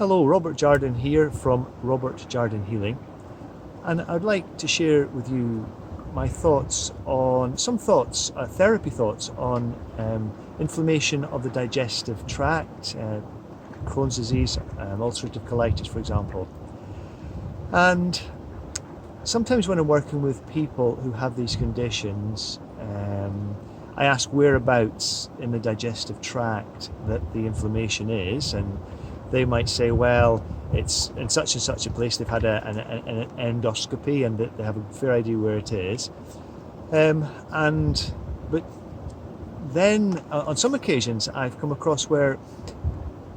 Hello, Robert Jardine here from Robert Jardine Healing, and I'd like to share with you my thoughts on therapy thoughts on inflammation of the digestive tract, Crohn's disease, ulcerative colitis, for example. And sometimes when I'm working with people who have these conditions, I ask whereabouts in the digestive tract that the inflammation is, and they might say, well, it's in such and such a place, they've had an endoscopy and they have a fair idea where it is. But then on some occasions I've come across where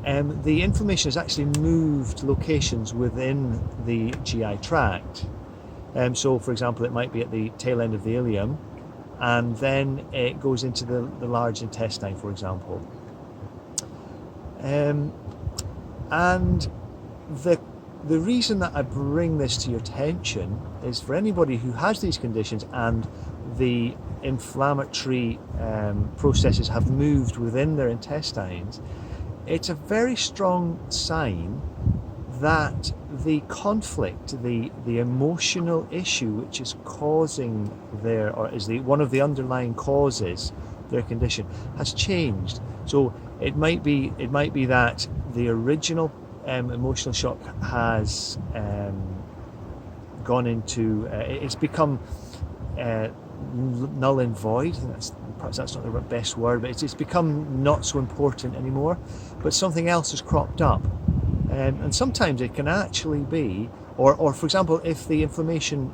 the inflammation has actually moved locations within the GI tract. So for example, it might be at the tail end of the ileum, and then it goes into the large intestine, for example. And the reason that I bring this to your attention is for anybody who has these conditions and the inflammatory processes have moved within their intestines, it's a very strong sign that the conflict, the emotional issue which is causing one of the underlying causes their condition has changed. So it might be that the original emotional shock has gone into it's become null and void. Perhaps that's not the best word, but it's become not so important anymore, but something else has cropped up. And sometimes it can actually be, or for example, if the inflammation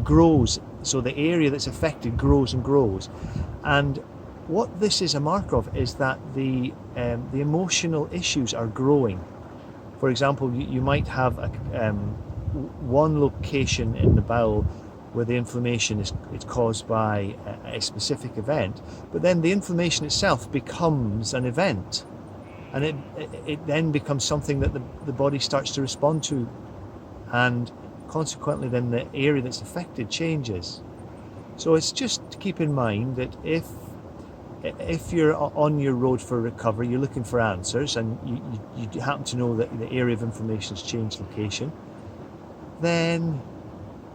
grows, so the area that's affected grows and grows, and what this is a mark of is that the emotional issues are growing. For example, you might have one location in the bowel where the inflammation is caused by a specific event, but then the inflammation itself becomes an event, and it then becomes something that the body starts to respond to, and consequently then the area that's affected changes. So it's just to keep in mind that if you're on your road for recovery, you're looking for answers, and you happen to know that the area of inflammation has changed location, then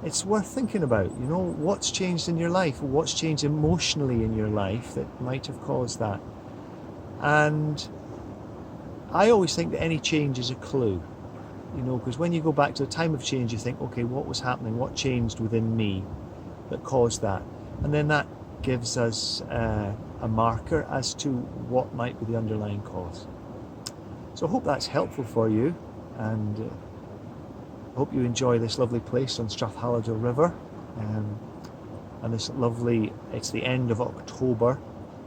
it's worth thinking about, what's changed in your life, what's changed emotionally in your life that might have caused that. And I always think that any change is a clue, because when you go back to the time of change, you think, okay, what was happening, what changed within me that caused that? And then that gives us a marker as to what might be the underlying cause. So I hope that's helpful for you, and hope you enjoy this lovely place on Strathhalladale River, and it's the end of October,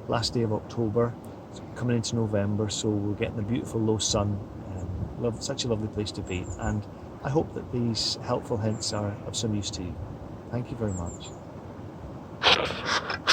last day of October, it's coming into November, so we're getting the beautiful low sun, such a lovely place to be, and I hope that these helpful hints are of some use to you. Thank you very much.